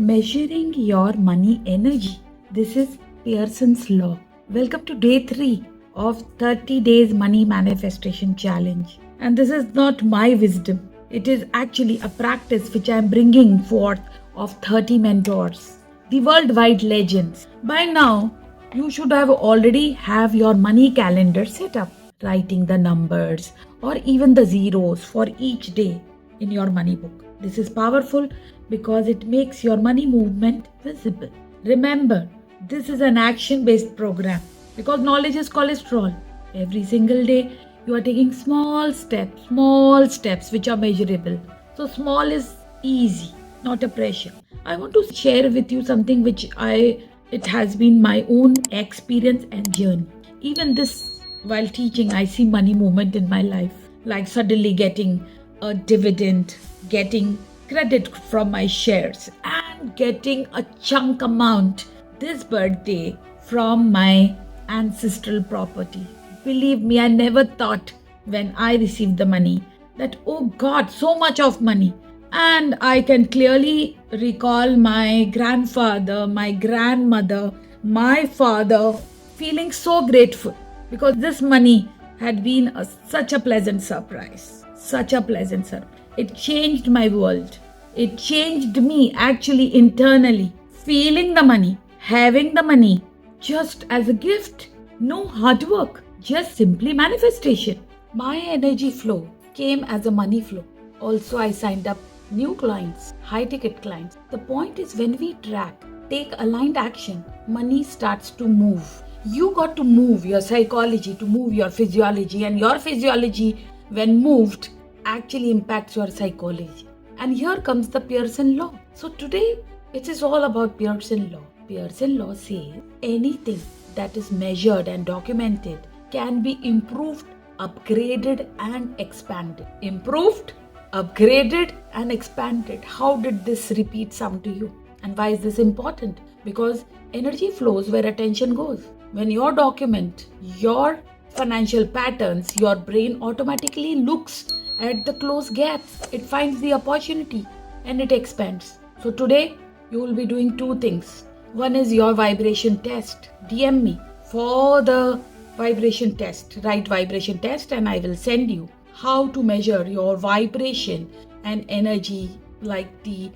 Measuring your money energy. This is Pearson's Law. Welcome to day 3 of 30 Days Money Manifestation Challenge. And this is not my wisdom. It is actually a practice which I am bringing forth of 30 mentors, the worldwide legends. By now, you should have already have your money calendar set up, writing the numbers or even the zeros for each day in your money book. This is powerful because it makes your money movement visible. Remember, this is an action-based program because knowledge is cholesterol. Every single day, you are taking small steps which are measurable. So small is easy, not a pressure. I want to share with you something which it has been my own experience and journey. Even this, while teaching, I see money movement in my life, like suddenly getting a dividend, getting credit from my shares, and getting a chunk amount this birthday from my ancestral property. Believe me, I never thought when I received the money that, oh God, so much of money. And I can clearly recall my grandfather, my grandmother, my father feeling so grateful because this money had been such a pleasant surprise. Such a pleasant surprise. It changed my world. It changed me actually internally. Feeling the money, having the money just as a gift. No hard work, just simply manifestation. My energy flow came as a money flow. Also, I signed up new clients, high ticket clients. The point is when we take aligned action, money starts to move. You got to move your psychology to move your physiology, and your physiology, when moved, actually impacts your psychology. And here comes the Pearson Law. So today, it is all about Pearson Law. Pearson Law says anything that is measured and documented can be improved, upgraded, and expanded. Improved, upgraded, and expanded. How did this repeat sound to you? And why is this important? Because energy flows where attention goes. When you document your financial patterns, your brain automatically looks at the close gaps. It finds the opportunity and it expands. So today you will be doing two things. One is your vibration test. DM me for the vibration test. Write vibration test and I will send you how to measure your vibration and energy, like the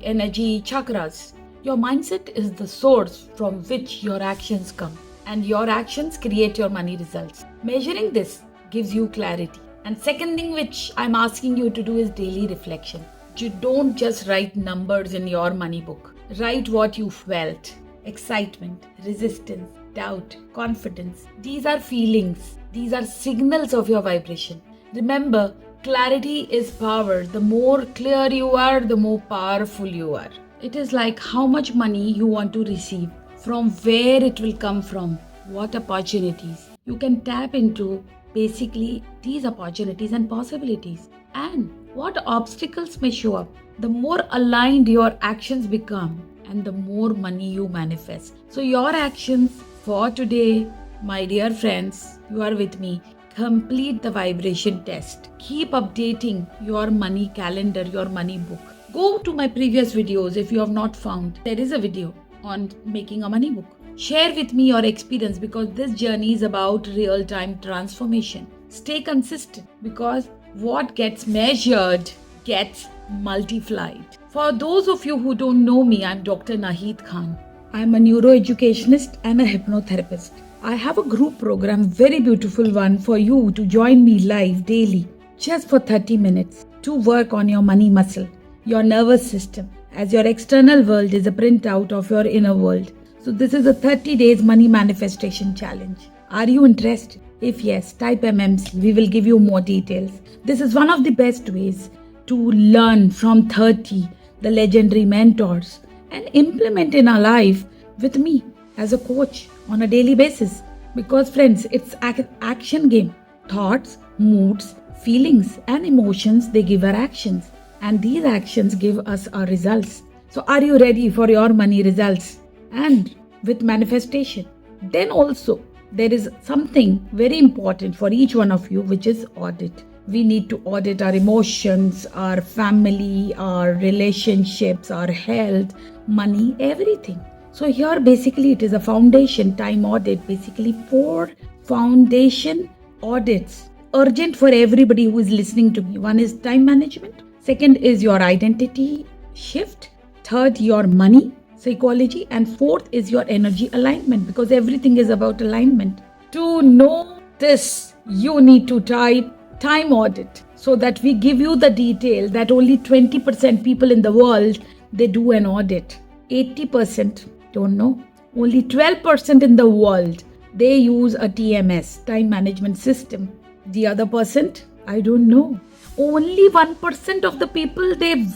energy chakras. Your mindset is the source from which your actions come, and your actions create your money results. Measuring this gives you clarity. And second thing which I'm asking you to do is daily reflection. You don't just write numbers in your money book. Write what you felt. Excitement, resistance, doubt, confidence. These are feelings. These are signals of your vibration. Remember, clarity is power. The more clear you are, the more powerful you are. It is like how much money you want to receive, from where it will come from, what opportunities you can tap into. Basically, these opportunities and possibilities, and what obstacles may show up. The more aligned your actions become, and the more money you manifest. So your actions for today, my dear friends, you are with me. Complete the vibration test. Keep updating your money calendar, your money book. Go to my previous videos if you have not found. There is a video on making a money book. Share with me your experience because this journey is about real-time transformation. Stay consistent because what gets measured gets multiplied. For those of you who don't know me, I'm Dr. Naheed Khan. I'm a neuroeducationist and a hypnotherapist. I have a group program, very beautiful one, for you to join me live daily, just for 30 minutes, to work on your money muscle, your nervous system, as your external world is a printout of your inner world. So this is a 30 days money manifestation challenge. Are you interested? If yes, type MMC. We will give you more details. This is one of the best ways to learn from 30, the legendary mentors, and implement in our life with me as a coach on a daily basis. Because friends, it's action game. Thoughts, moods, feelings, and emotions, they give our actions. And these actions give us our results. So are you ready for your money results? And with manifestation. Then also, there is something very important for each one of you, which is audit. We need to audit our emotions, our family, our relationships, our health, money, everything. So here basically it is a foundation time audit, basically 4 foundation audits urgent for everybody who is listening to me. One is time management, second is your identity shift, third your money psychology, and fourth is your energy alignment, because everything is about alignment. To know this, you need to type time audit, so that we give you the detail that only 20% people in the world, they do an audit. 80% don't know. Only 12% in the world, they use a TMS, time management system. The other percent, I don't know. Only 1% of the people, they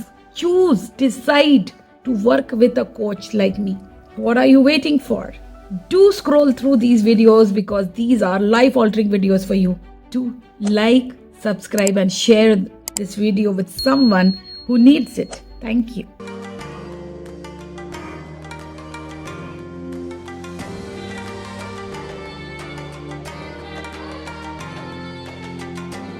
decide to work with a coach like me. What are you waiting for? Do scroll through these videos, because these are life-altering videos for you. Do like, subscribe, and share this video with someone who needs it. Thank you.